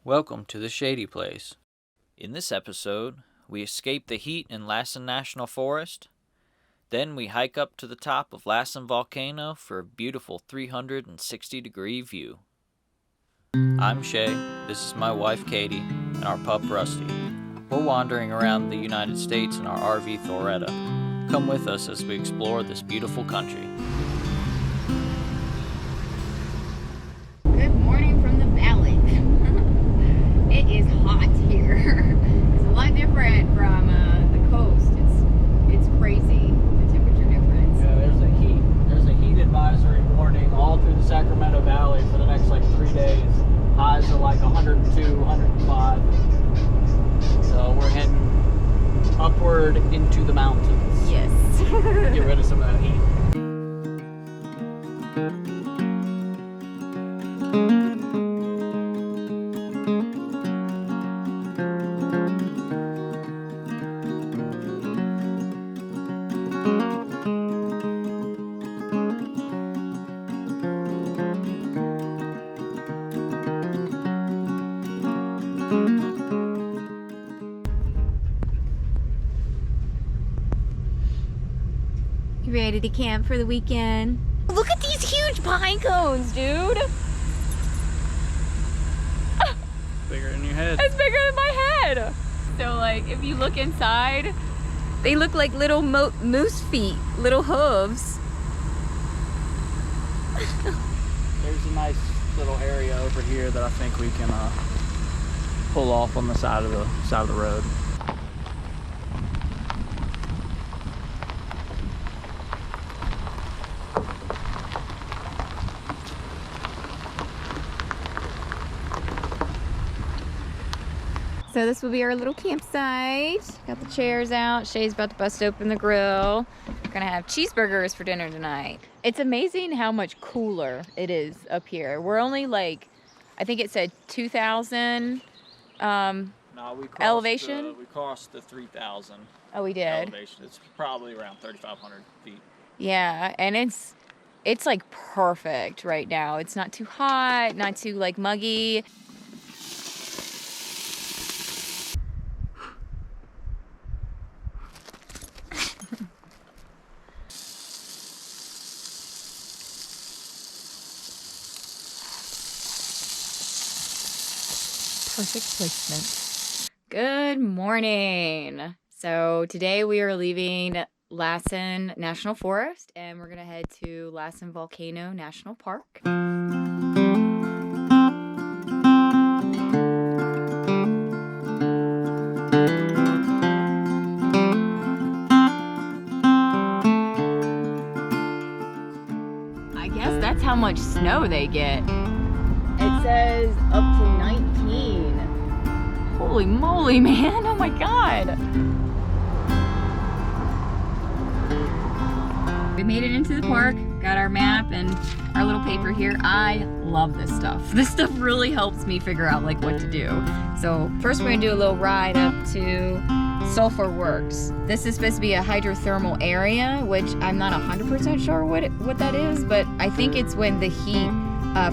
Welcome to the Shady place. In this episode, we escape the heat in Lassen National Forest. Then we hike up to the top of Lassen Volcano for a beautiful 360-degree view. I'm Shay, this is my wife Katie, and our pup Rusty. We're wandering around the United States in our RV Thoretta. Come with us as we explore this beautiful country. Good morning from the valley. It is hot here. It's a lot different from the coast. It's crazy, the temperature difference. Yeah, there's a heat advisory warning all through the Sacramento Valley for the next 3 days. Highs are 102, 105. So we're heading upward into the mountains. Yes. Get rid of some of that heat. You ready to camp for the weekend? Look at these huge pine cones, dude. Bigger than your head. It's bigger than my head. So if you look inside, they look like little moose feet, little hooves. There's a nice little area over here that I think we can pull off on the side of the road. So this will be our little campsite. Got the chairs out. Shay's about to bust open the grill. We're gonna have cheeseburgers for dinner tonight. It's amazing how much cooler it is up here. We're only I think it said 2,000 elevation. We crossed the 3,000. Oh, we did. Elevation. It's probably around 3,500 feet. Yeah, and it's perfect right now. It's not too hot, not too muggy. Perfect placement. Good morning. So today we are leaving Lassen National Forest and we're gonna head to Lassen Volcano National Park. I guess that's how much snow they get. It says up to 19. Holy moly, man. Oh my God. We made it into the park, got our map and our little paper here. I love this stuff. This stuff really helps me figure out what to do. So first we're gonna do a little ride up to Sulphur Works. This is supposed to be a hydrothermal area, which I'm not 100% sure what that is, but I think it's when the heat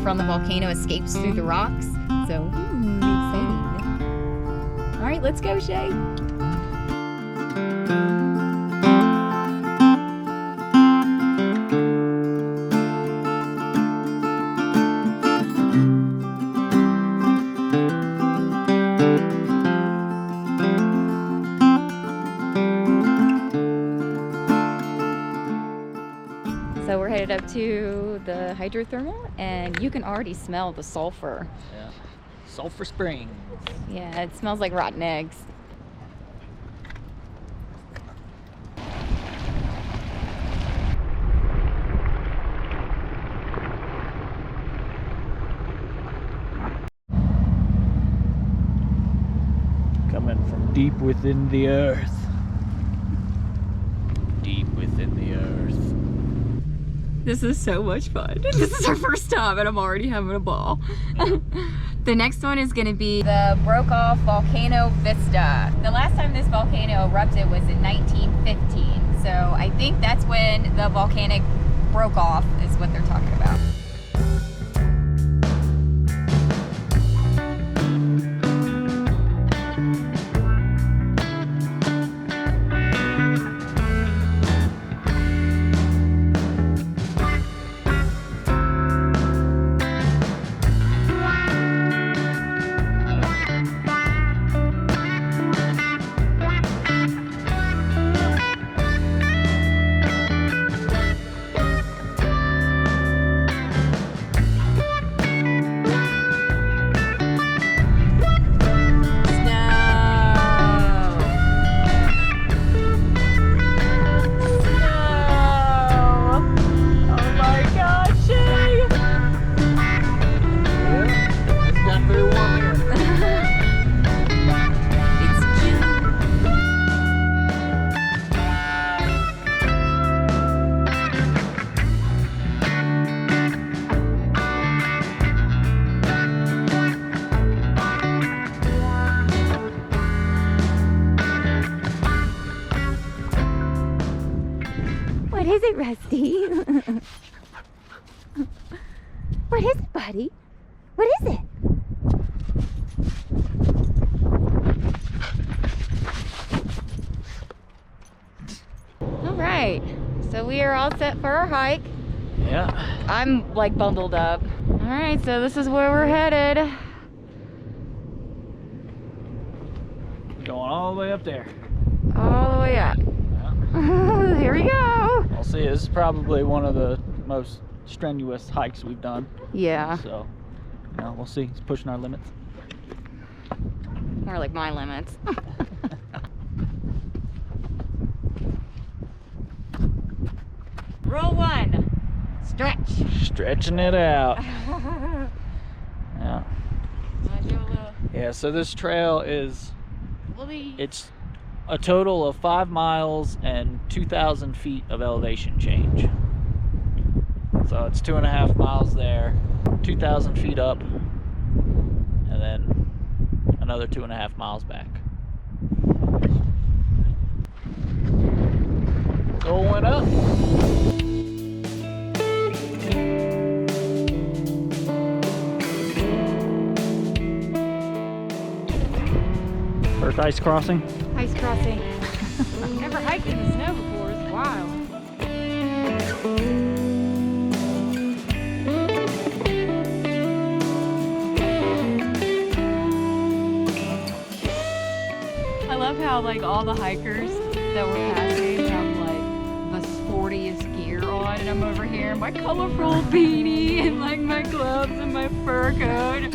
from the volcano escapes through the rocks. So, exciting. All right, let's go, Shay. So we're headed up to the hydrothermal and you can already smell the sulfur. Yeah. Sulphur Springs. Yeah, it smells like rotten eggs. Coming from deep within the earth. Deep within the earth. This is so much fun. This is our first time and I'm already having a ball. The next one is going to be the Broke-Off Volcano Vista. The last time this volcano erupted was in 1915. So I think that's when the volcanic broke off is what they're talking about. Rusty. What is it, buddy? What is it? All right, so we are all set for our hike. Yeah. I'm like bundled up. All right, so this is where we're headed. Going all the way up there. All the way up. Yeah. Here we go. I'll see. This is probably one of the most strenuous hikes we've done. Yeah. So, you know, we'll see. It's pushing our limits. More like my limits. Roll one. Stretch. Stretching it out. Yeah. Yeah, so this trail is, it's a total of 5 miles and 2,000 feet of elevation change. So it's 2.5 miles there, 2,000 feet up, and then another 2.5 miles back. Going up. First ice crossing. Ice crossing. Never hiked in the snow before. It's wild. I love how like all the hikers that we're passing have like the sportiest gear on, and I'm over here in my colorful beanie and like my gloves and my fur coat.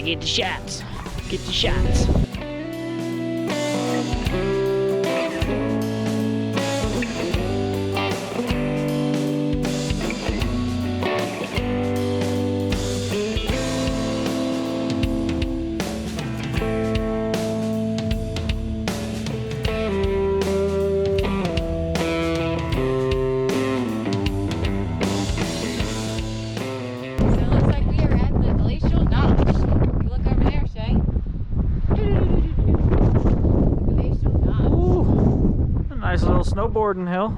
Get the shots. Get the shots. Snowboarding hill.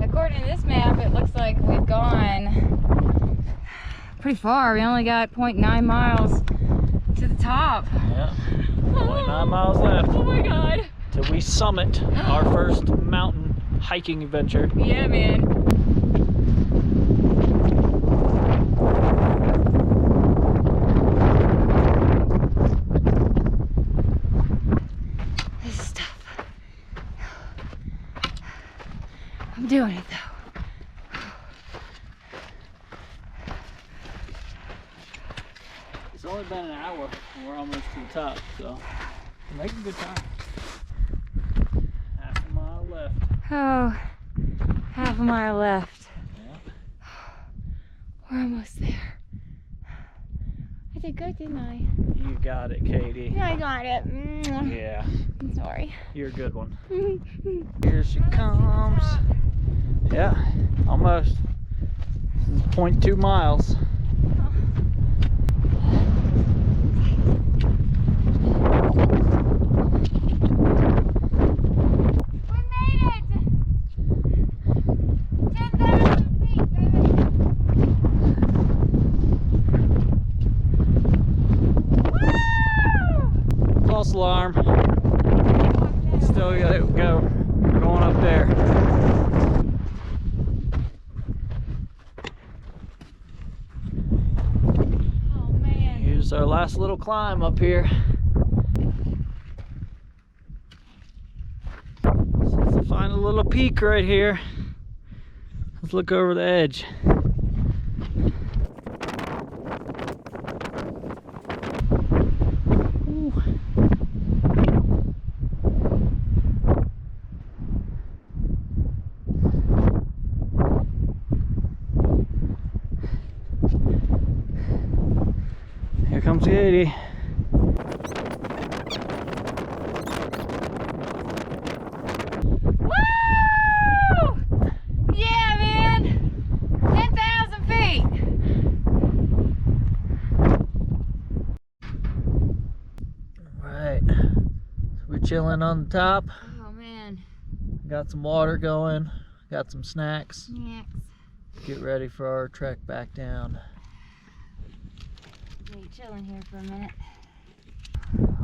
According to this map, it looks like we've gone pretty far. We only got 0.9 miles to the top. Yeah, 0.9 miles left. Oh my god. Till we summit our first mountain hiking adventure. Yeah, man. I'm doing it though. It's only been an hour and we're almost to the top, so we're making good time. Half a mile left. Oh, half a mile left. Yeah. We're almost there. I did good, didn't I? You got it, Katie. Yeah, I got it. Yeah. I'm sorry. You're a good one. Here she comes. Yeah, almost. 0.2 miles. We made it! 10,000 feet, baby! Woo! False alarm. Still gotta go. We're going up there. Here's our last little climb up here. So let's find a little peak right here. Let's look over the edge. Ooh. Shady. Woo! Yeah, man! 10,000 feet! Alright, we're chilling on the top. Oh, man. Got some water going, got some snacks. Snacks. Get ready for our trek back down. Wait, chilling here for a minute.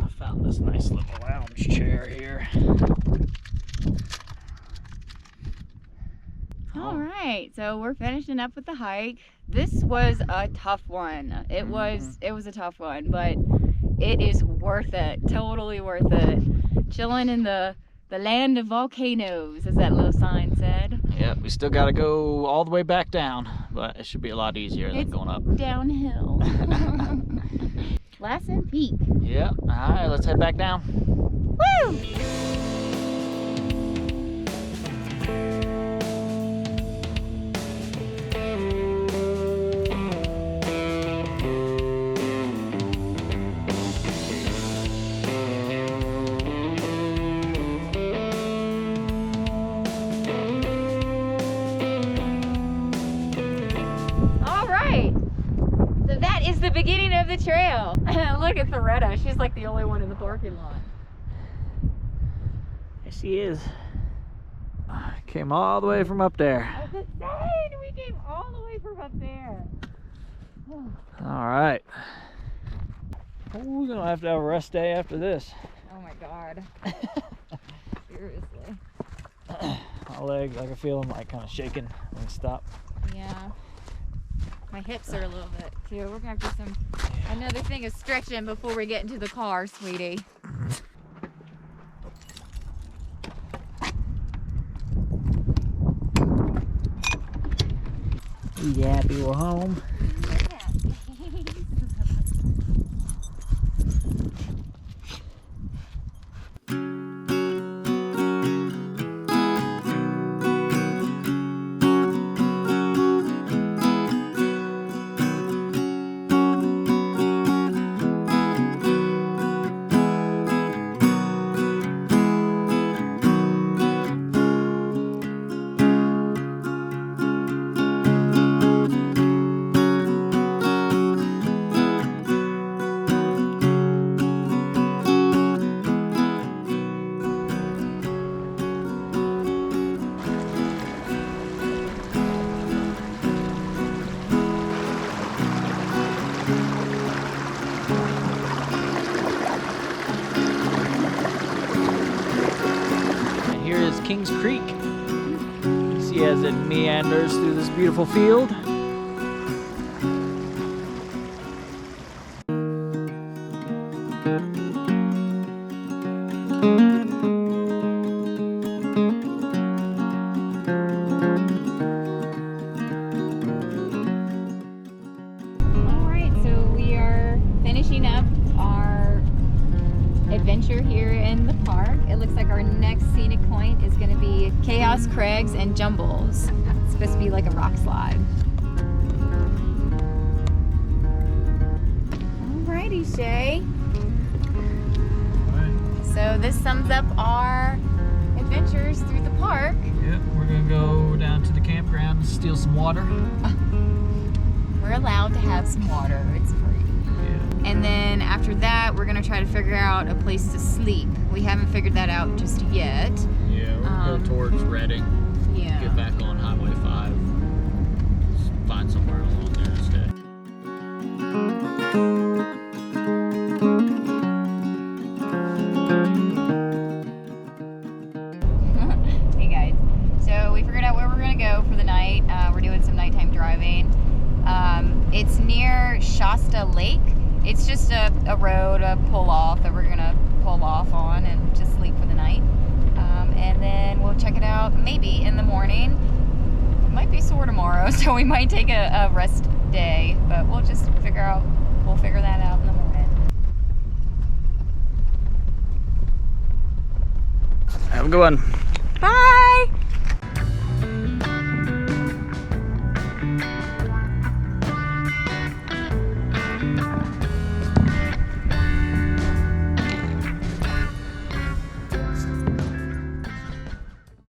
I found this nice little lounge chair here. All right, so we're finishing up with the hike. This was a tough one. It was a tough one, but it is worth it. Totally worth it. Chilling in the land of volcanoes, as that little sign said. Yep, we still gotta go all the way back down, but it should be a lot easier than going up. Downhill. Lassen Peak. Yep, alright, let's head back down. Woo! The beginning of the trail. Look at Loretta. She's like the only one in the parking lot. There she is. Came all the way from up there. I was insane. We came all the way from up there. All right. We're gonna have to have a rest day after this. Oh my God. Seriously. My legs, I can feel them like kind of shaking when we stop. Yeah. My hips are a little bit too. We're gonna have to do some. Another thing is stretching before we get into the car, sweetie. You happy we're home? Kings Creek. You see as it meanders through this beautiful field. Alright, so we are finishing up our adventure here in the park. It looks like our next scenic point is going to be Chaos Crags and Jumbles. It's supposed to be like a rock slide. Alrighty, Shay. So this sums up our adventures through the park. Yep, we're gonna go down to the campground and steal some water. We're allowed to have some water. It's free. Yeah. And then after that, we're gonna try to figure out a place to sleep. We haven't figured that out just yet. Yeah, we're gonna go towards Reading. Yeah. Get back on Highway 5. Just find somewhere along there to stay. Hey guys, so we figured out where we're gonna go for the night. We're doing some nighttime driving. It's near Shasta Lake. It's just a road, a pull off that we're gonna pull off on and just sleep for the night. And then we'll check it out maybe in the morning. It might be sore tomorrow, so we might take a rest day, but we'll just we'll figure that out in the morning. Have a good one. Bye!